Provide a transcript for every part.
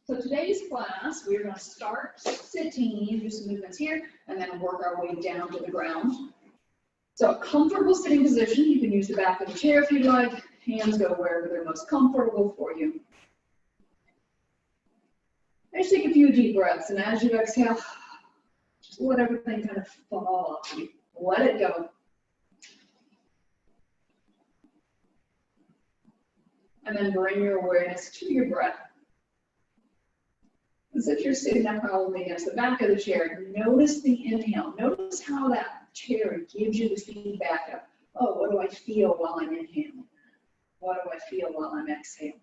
So today's class, we're going to start sitting, do some movements here, and then work our way down to the ground. So a comfortable sitting position, you can use the back of the chair if you'd like. Hands go wherever they're most comfortable for you. Just take a few deep breaths, and as you exhale, just let everything kind of fall off you. Let it go. And then bring your awareness to your breath. As if you're sitting up probably against the back of the chair, notice the inhale. Notice how that chair gives you the feedback of, oh, what do I feel while I'm inhaling? What do I feel while I'm exhaling?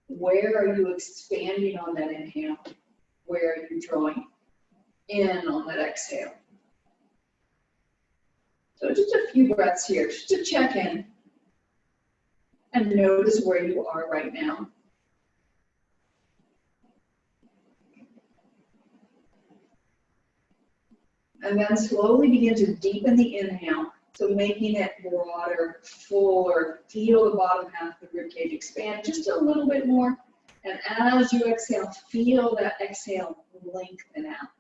Where are you expanding on that inhale? Where are you drawing in on that exhale? So just a few breaths here, just to check in and notice where you are right now. And then slowly begin to deepen the inhale, so making it broader, fuller. Feel the bottom half of the ribcage expand just a little bit more. And as you exhale, feel that exhale lengthen out.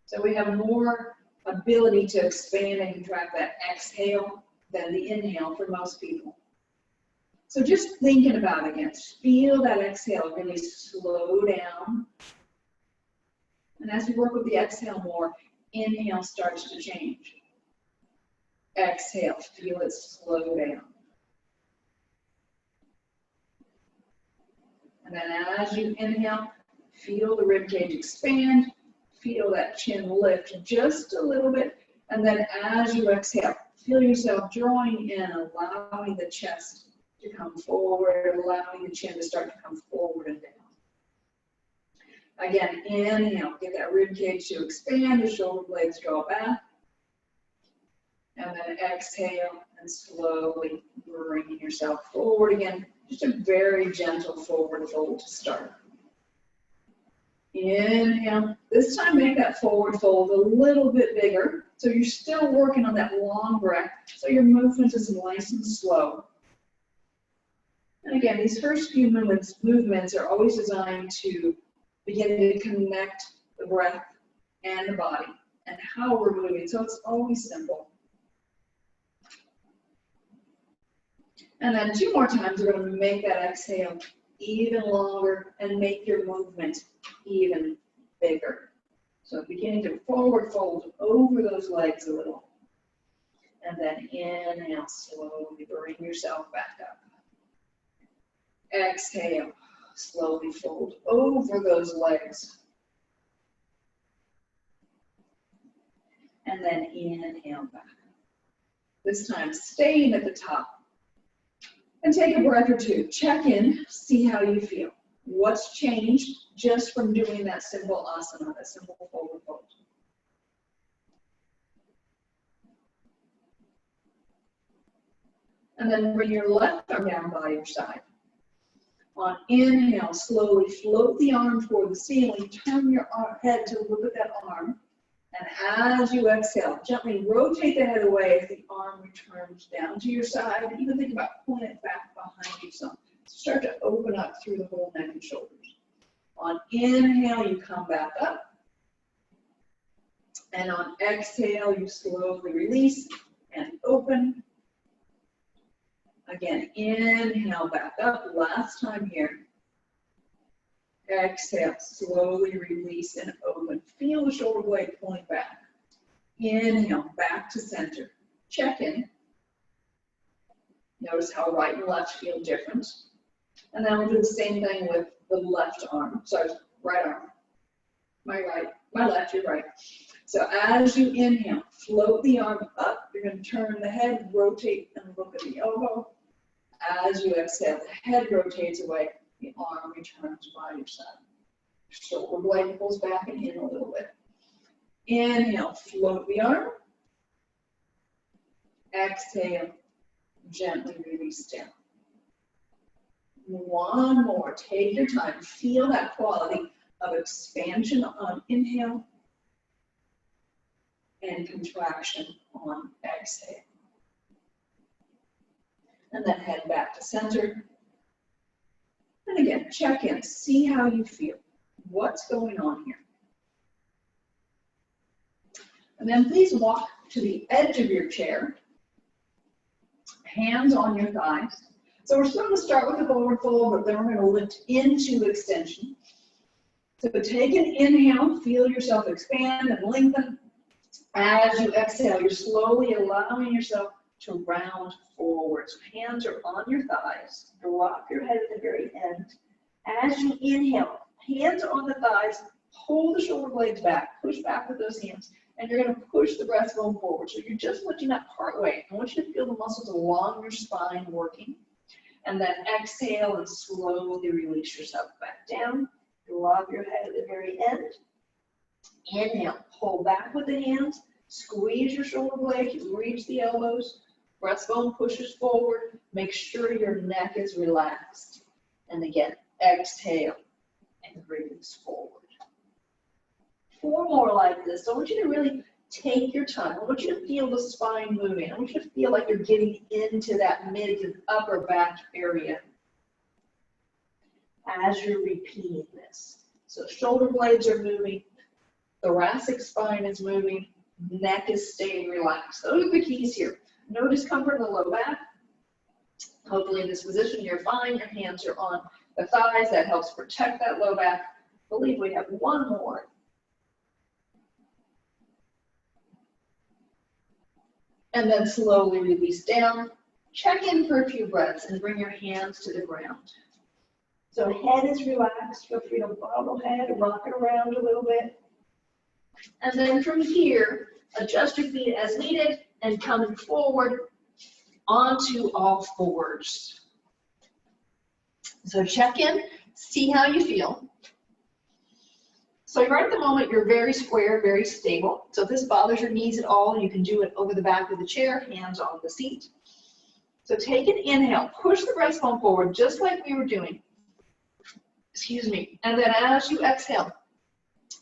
So we have more ability to expand and contract that exhale than the inhale for most people. So just thinking about it again, feel that exhale really slow down. And as you work with the exhale more, inhale starts to change. Exhale, feel it slow down. And then as you inhale, feel the ribcage expand, feel that chin lift just a little bit. And then as you exhale, feel yourself drawing in, allowing the chest to come forward, allowing the chin to start to come forward and down. Again, inhale, get that rib cage to expand, the shoulder blades draw back. And then exhale and slowly bringing yourself forward again. Just a very gentle forward fold to start. Inhale. This time make that forward fold a little bit bigger. So you're still working on that long breath. So your movement is nice and slow. And again, these first few movements are always designed to begin to connect the breath and the body and how we're moving. So it's always simple. And then 2 more times, we're going to make that exhale even longer and make your movement even bigger. So beginning to forward fold over those legs a little. And then inhale, slowly bring yourself back up. Exhale, slowly fold over those legs. And then inhale back. This time, staying at the top. And take a breath or 2. Check in, see how you feel. What's changed just from doing that simple asana, that simple forward fold? And then bring your left arm down by your side. On inhale, slowly float the arm toward the ceiling. Turn your head to look at that arm. And as you exhale, gently rotate the head away as the arm returns down to your side. Even think about pulling it back behind you some. Start to open up through the whole neck and shoulders. On inhale, you come back up. And on exhale, you slowly release and open. Again, inhale back up. Last time here. Exhale, slowly release and open. Feel the shoulder blade pulling back. Inhale, back to center. Check in. Notice how right and left feel different. And then we'll do the same thing with the left arm. Sorry, right arm. My right, my left, your right. So as you inhale, float the arm up. You're going to turn the head, rotate, and look at the elbow. As you exhale, the head rotates away. The arm returns by your side. Shoulder blade pulls back and in a little bit. Inhale, float the arm. Exhale, gently release down. One more. Take your time. Feel that quality of expansion on inhale and contraction on exhale. And then head back to center. And again, check in, see how you feel. What's going on here? And then please walk to the edge of your chair, hands on your thighs. So we're still going to start with a forward fold, but then we're going to lift into extension. So take an inhale, feel yourself expand and lengthen. As you exhale, you're slowly allowing yourself to round forward. So hands are on your thighs. Drop your head at the very end. As you inhale, hands on the thighs, pull the shoulder blades back, push back with those hands, and you're going to push the breastbone forward. So you're just lifting that part way. I want you to feel the muscles along your spine working. And then exhale and slowly release yourself back down. Drop your head at the very end. Inhale, pull back with the hands, squeeze your shoulder blades, reach the elbows, breastbone pushes forward. Make sure your neck is relaxed. And again, exhale and release forward. 4 more like this. I want you to really take your time. I want you to feel the spine moving. I want you to feel like you're getting into that mid and upper back area as you're repeating this. So shoulder blades are moving, thoracic spine is moving, neck is staying relaxed. Those are the keys here. No discomfort in the low back. Hopefully in this position you're fine. Your hands are on the thighs. That helps protect that low back. I believe we have 1 more. And then slowly release down. Check in for a few breaths and bring your hands to the ground. So head is relaxed. Feel free to bobble head, rock it around a little bit. And then from here, adjust your feet as needed and come forward onto all fours. So check in, see how you feel. So right at the moment, you're very square, very stable. So if this bothers your knees at all, you can do it over the back of the chair, hands on the seat. So take an inhale, push the breastbone forward, just like we were doing. Excuse me. And then as you exhale,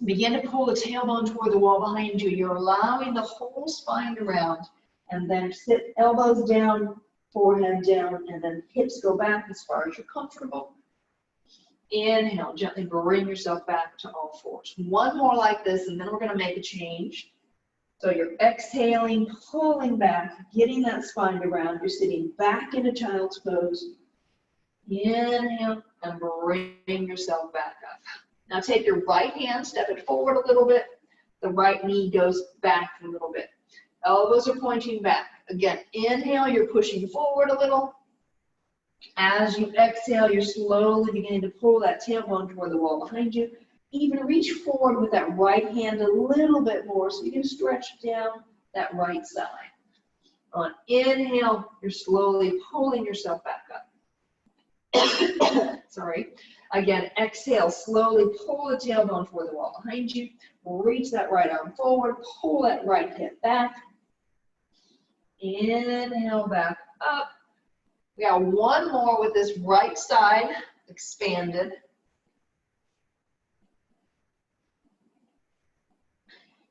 begin to pull the tailbone toward the wall behind you. You're allowing the whole spine to round. And then sit elbows down, forehead down, and then hips go back as far as you're comfortable. Inhale, gently bring yourself back to all fours. 1 more like this, and then we're going to make a change. So you're exhaling, pulling back, getting that spine to round. You're sitting back into child's pose. Inhale, and bring yourself back up. Now take your right hand, step it forward a little bit. The right knee goes back a little bit. Elbows are pointing back. Again, inhale, you're pushing forward a little. As you exhale, you're slowly beginning to pull that tailbone toward the wall behind you. Even reach forward with that right hand a little bit more so you can stretch down that right side. On inhale, you're slowly pulling yourself back up. Sorry. Again, exhale, slowly pull the tailbone toward the wall behind you. Reach that right arm forward, pull that right hip back. Inhale, back up. We got 1 more with this right side expanded.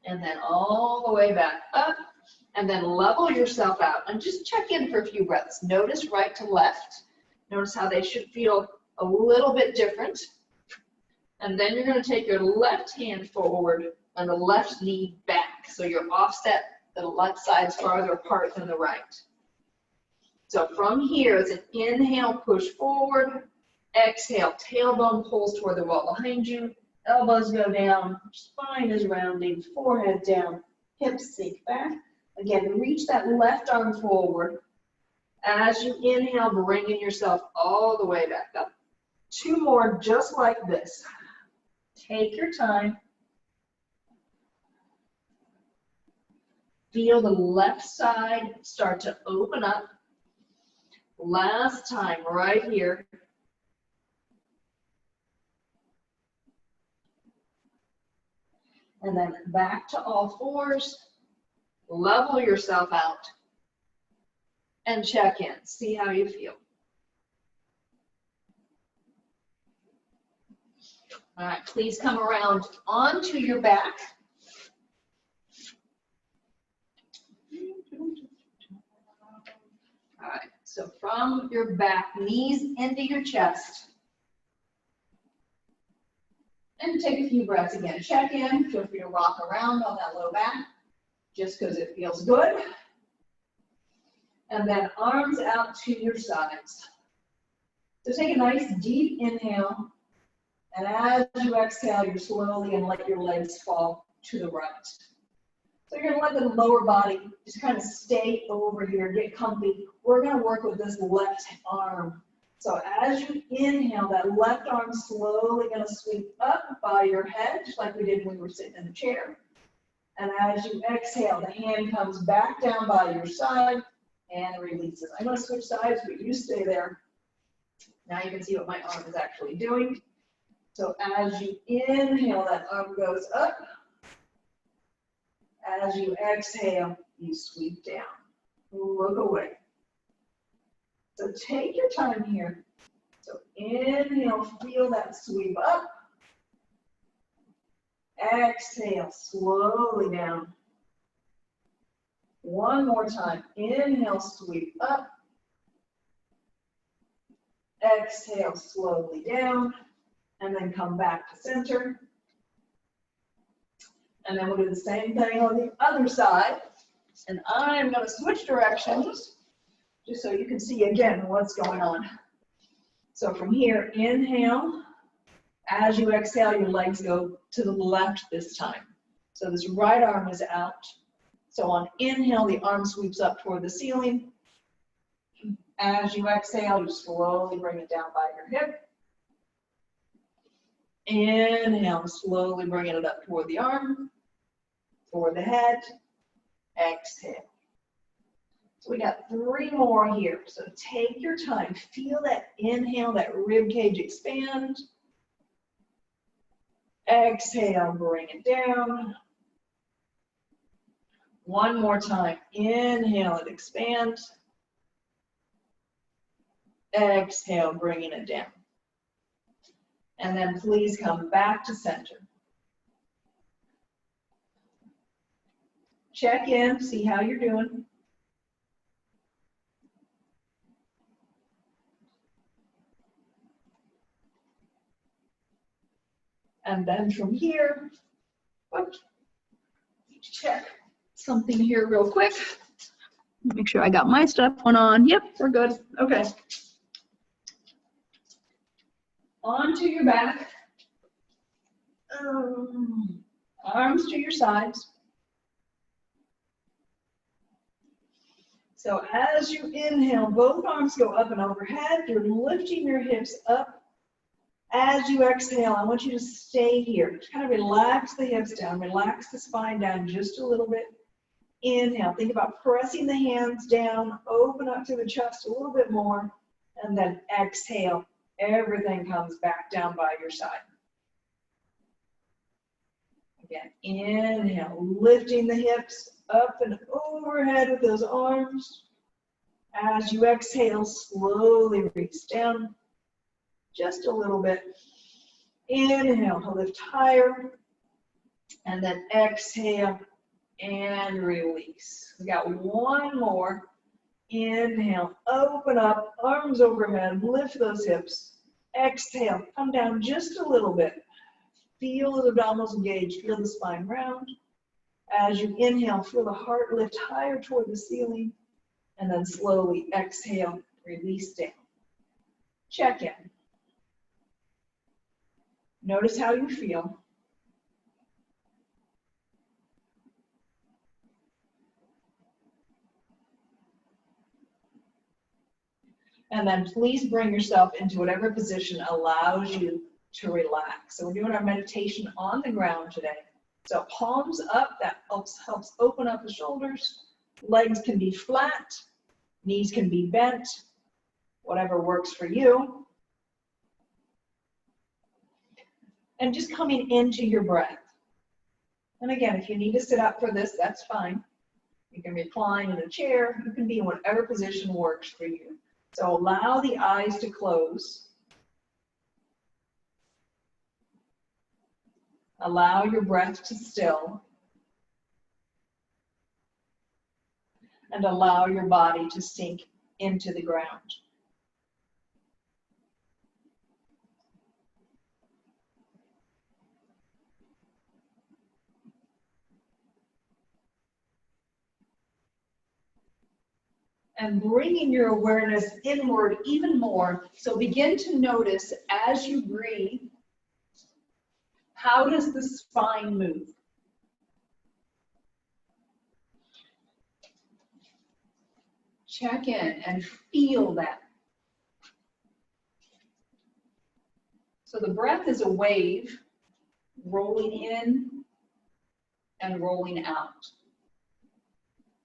And then all the way back up. And then level yourself out. And just check in for a few breaths. Notice right to left. Notice how they should feel a little bit different. And then you're going to take your left hand forward and the left knee back. So you're offset, the left side's farther apart than the right. So from here, it's an inhale, push forward. Exhale, tailbone pulls toward the wall behind you. Elbows go down, spine is rounding, forehead down, hips sink back. Again, reach that left arm forward. As you inhale, bringing yourself all the way back up. 2 more just like this. Take your time. Feel the left side start to open up. Last time, right here. And then back to all fours. Level yourself out. And check in. See how you feel. All right, please come around onto your back. All right, so from your back, knees into your chest. And take a few breaths again. Check in. Feel free to rock around on that low back just because it feels good. And then arms out to your sides. So take a nice deep inhale. And as you exhale, you're slowly going to let your legs fall to the right. So you're going to let the lower body just kind of stay over here, get comfy. We're going to work with this left arm. So as you inhale, that left arm slowly going to sweep up by your head, just like we did when we were sitting in the chair. And as you exhale, the hand comes back down by your side and releases. I'm going to switch sides, but you stay there. Now you can see what my arm is actually doing. So as you inhale, that arm goes up. As you exhale, you sweep down. Look away. So take your time here. So inhale, feel that sweep up. Exhale, slowly down. One more time. Inhale, sweep up. Exhale, slowly down. And then come back to center. And then we'll do the same thing on the other side. And I'm going to switch directions just so you can see again what's going on. So from here, inhale. As you exhale, your legs go to the left this time. So this right arm is out. So on inhale, the arm sweeps up toward the ceiling. As you exhale, you slowly bring it down by your hip. Inhale, slowly bringing it up toward the arm, toward the head. Exhale. So we got 3 more here. So take your time. Feel that inhale, that rib cage expand. Exhale, bring it down. One more time. Inhale, it expands. Exhale, bringing it down. And then please come back to center. Check in, see how you're doing. And then from here, oops, need to check something here real quick. Make sure I got my stuff going on. Yep, we're good. Okay. Onto your back. Arms to your sides. So as you inhale, both arms go up and overhead. You're lifting your hips up. As you exhale, I want you to stay here. Just kind of relax the hips down, relax the spine down just a little bit. Inhale, think about pressing the hands down, open up to the chest a little bit more, and then exhale. Everything comes back down by your side. Again, inhale, lifting the hips up and overhead with those arms. As you exhale, slowly reach down. Just a little bit. Inhale to lift higher. And then exhale and release. We got 1 more. Inhale, open up, arms overhead, lift those hips. Exhale, come down just a little bit. Feel the abdominals engaged, feel the spine round. As you inhale, feel the heart lift higher toward the ceiling. And then slowly exhale, release down. Check in. Notice how you feel. And then please bring yourself into whatever position allows you to relax. So we're doing our meditation on the ground today. So palms up, that helps open up the shoulders. Legs can be flat, knees can be bent, whatever works for you. And just coming into your breath. And again, if you need to sit up for this, that's fine. You can recline in a chair. You can be in whatever position works for you. So allow the eyes to close. Allow your breath to still. And allow your body to sink into the ground. and bringing your awareness inward even more. So begin to notice as you breathe, how does the spine move? Check in and feel that. So the breath is a wave rolling in and rolling out.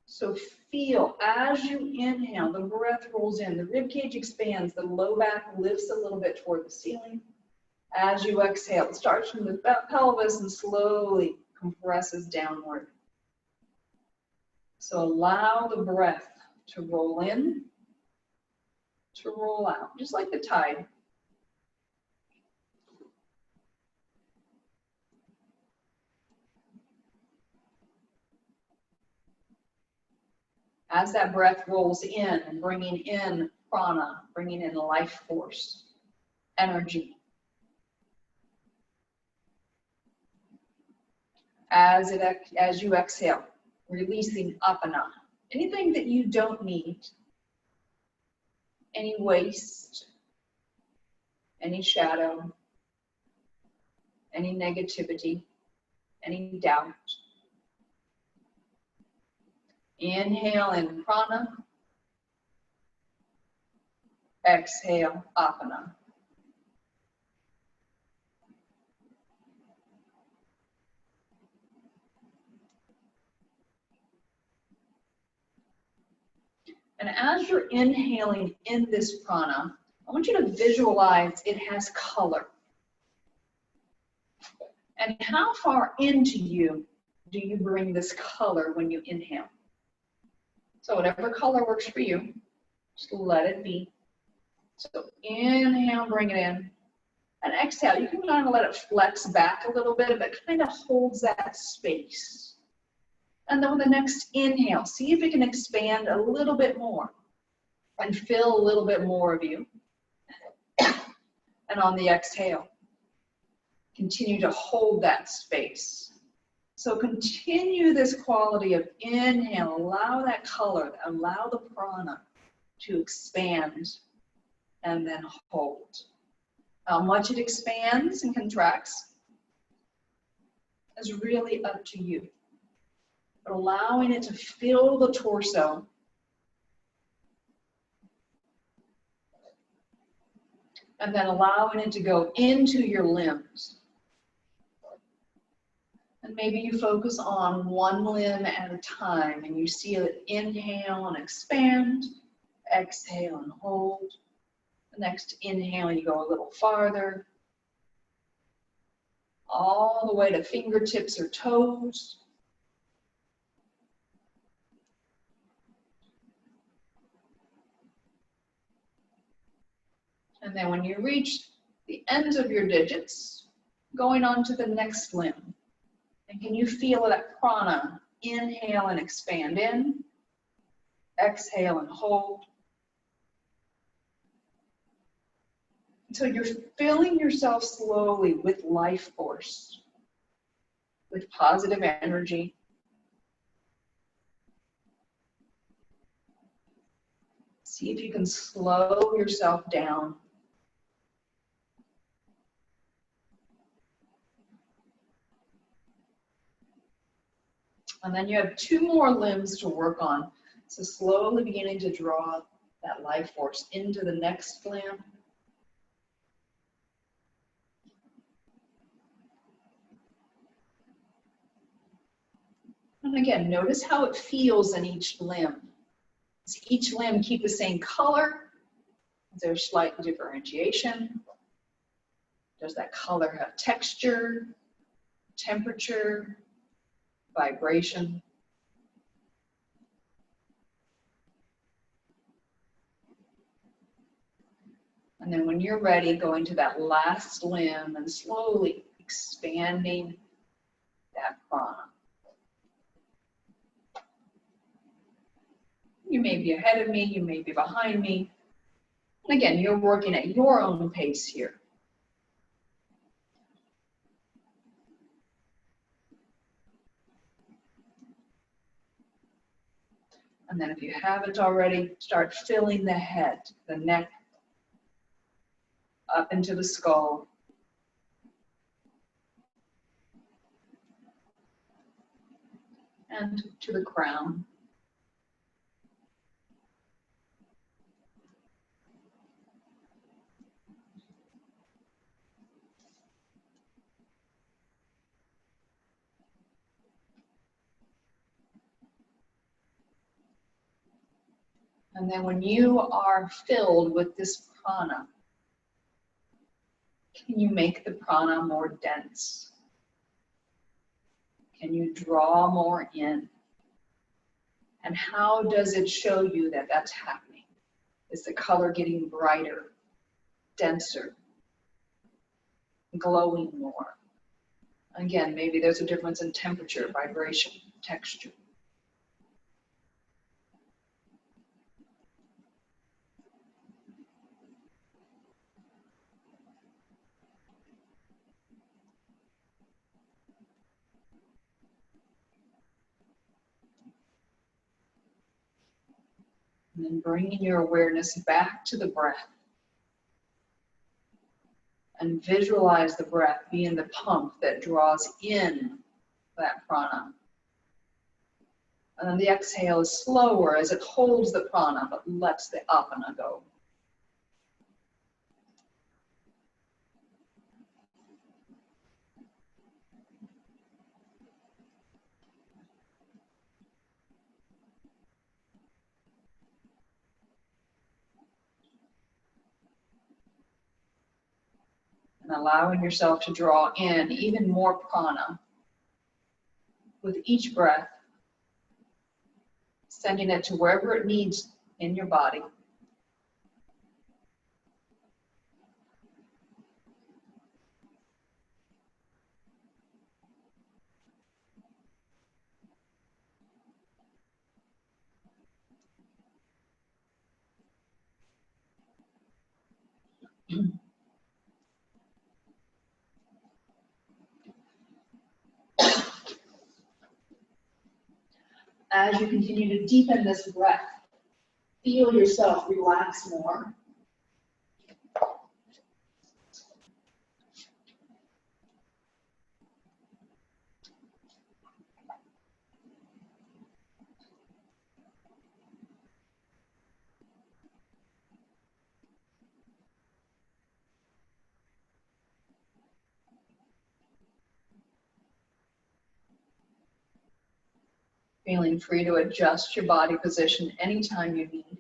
So feel as you inhale, the breath rolls in, the rib cage expands, the low back lifts a little bit toward the ceiling. As you exhale, it starts from the pelvis and slowly compresses downward. So allow the breath to roll in, to roll out, just like the tide. As that breath rolls in, bringing in prana, bringing in life force, energy. As you exhale, releasing apana. Anything that you don't need, any waste, any shadow, any negativity, any doubt. Inhale in prana. Exhale, apana. And as you're inhaling in this prana, I want you to visualize it has color. And how far into you do you bring this color when you inhale? So whatever color works for you, just let it be. So inhale, bring it in. And exhale, you can kind of let it flex back a little bit, but it kind of holds that space. And then with the next inhale, see if it can expand a little bit more and fill a little bit more of you. And on the exhale, continue to hold that space. So continue this quality of inhale, allow that color, allow the prana to expand and then hold. How much it expands and contracts is really up to you. But allowing it to fill the torso and then allowing it to go into your limbs. And maybe you focus on one limb at a time and you see it inhale and expand, exhale and hold. The next inhale, you go a little farther, all the way to fingertips or toes. And then when you reach the ends of your digits, going on to the next limb. And can you feel that prana? Inhale and expand in, exhale and hold. So you're filling yourself slowly with life force, with positive energy. See if you can slow yourself down. And then you have 2 more limbs to work on. So slowly beginning to draw that life force into the next limb. And again, notice how it feels in each limb. Does each limb keep the same color? Is there slight differentiation? Does that color have texture, temperature, vibration? And then when you're ready, going to that last limb and slowly expanding that prana. You may be ahead of me, you may be behind me. And again, you're working at your own pace here. And then if you haven't already, start filling the head, the neck, up into the skull. And to the crown. And then when you are filled with this prana, can you make the prana more dense? Can you draw more in? And how does it show you that that's happening? Is the color getting brighter, denser, glowing more? Again, maybe there's a difference in temperature, vibration, texture. And then bringing your awareness back to the breath. And visualize the breath being the pump that draws in that prana. And then the exhale is slower as it holds the prana but lets the apana go. And allowing yourself to draw in even more prana with each breath, sending it to wherever it needs in your body. As you continue to deepen this breath, feel yourself relax more. Feeling free to adjust your body position anytime you need.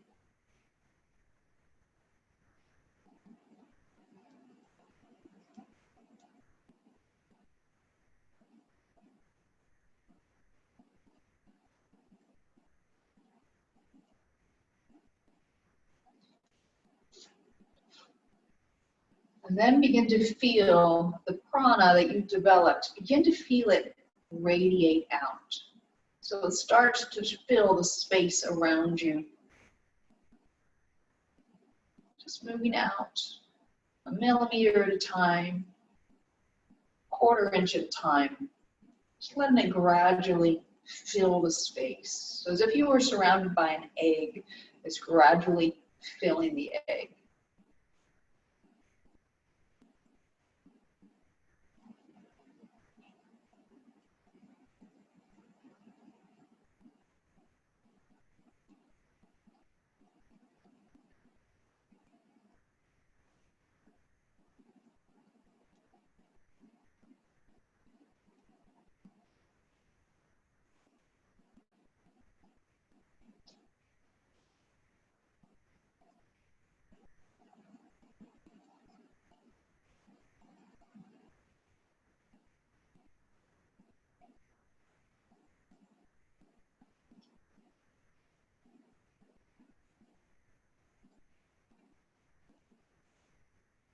And then begin to feel the prana that you've developed, begin to feel it radiate out. So it starts to fill the space around you. Just moving out a millimeter at a time, quarter inch at a time. Just letting it gradually fill the space. So as if you were surrounded by an egg, it's gradually filling the egg.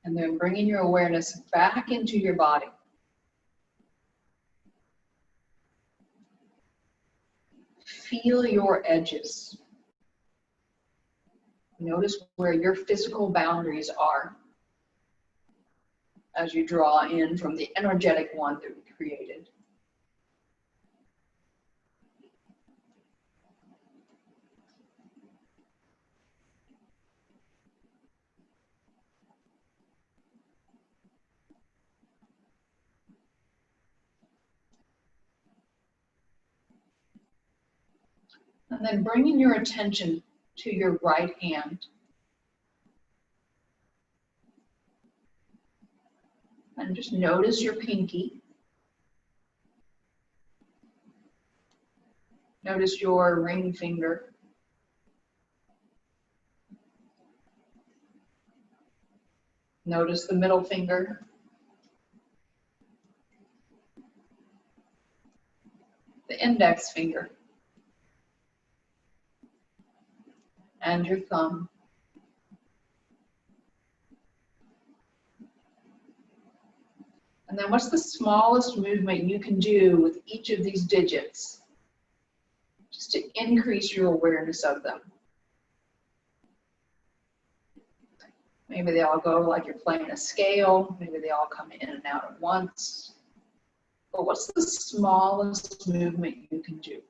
And then bringing your awareness back into your body. Feel your edges. Notice where your physical boundaries are as you draw in from the energetic one that we created. And then bringing your attention to your right hand. And just notice your pinky. Notice your ring finger. Notice the middle finger. The index finger. And your thumb. And then what's the smallest movement you can do with each of these digits, just to increase your awareness of them? Maybe they all go like you're playing a scale. Maybe they all come in and out at once. But what's the smallest movement you can do?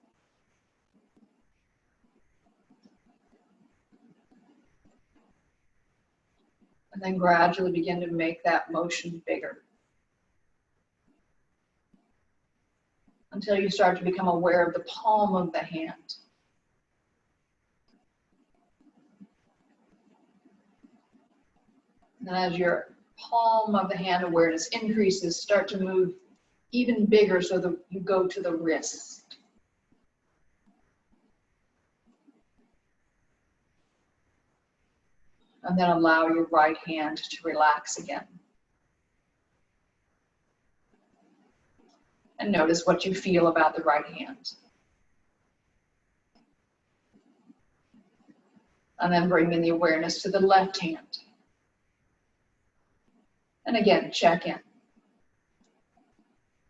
And then gradually begin to make that motion bigger, until you start to become aware of the palm of the hand. And as your palm of the hand awareness increases, start to move even bigger so that you go to the wrist. And then allow your right hand to relax again. And notice what you feel about the right hand. And then bring in the awareness to the left hand. And again, check in.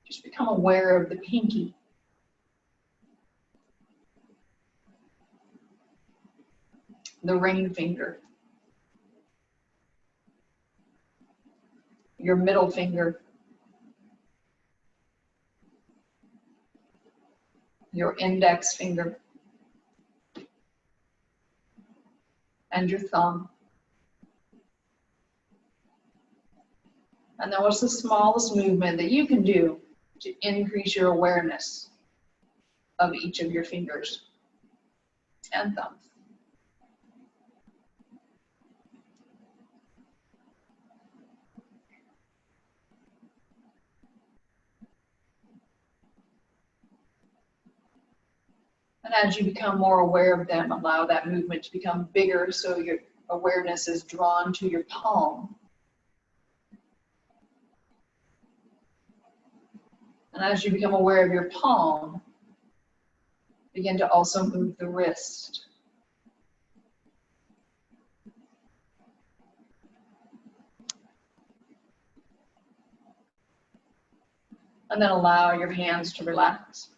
Just become aware of the pinky. The ring finger. Your middle finger. Your index finger. And your thumb. And then what's the smallest movement that you can do to increase your awareness of each of your fingers and thumbs? And as you become more aware of them, allow that movement to become bigger so your awareness is drawn to your palm. And as you become aware of your palm, begin to also move the wrist. And then allow your hands to relax.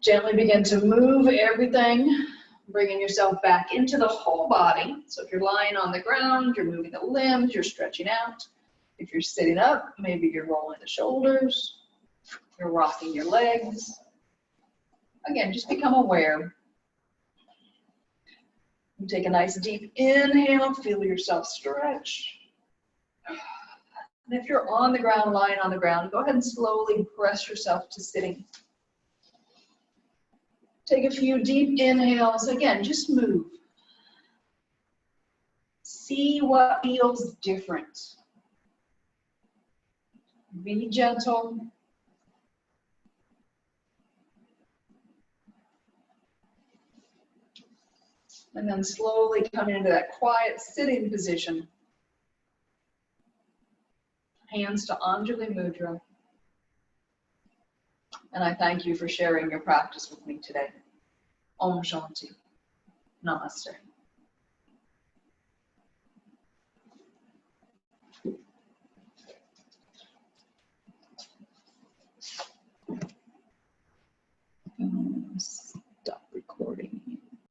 Gently begin to move everything, bringing yourself back into the whole body. So if you're lying on the ground, you're moving the limbs, you're stretching out. If you're sitting up, maybe you're rolling the shoulders, you're rocking your legs. Again, just become aware. And take a nice deep inhale, feel yourself stretch. And if you're on the ground, lying on the ground, go ahead and slowly press yourself to sitting. Take a few deep inhales. Again, just move. See what feels different. Be gentle. And then slowly come into that quiet sitting position. Hands to Anjali Mudra. And I thank you for sharing your practice with me today. Om Shanti. Namaste.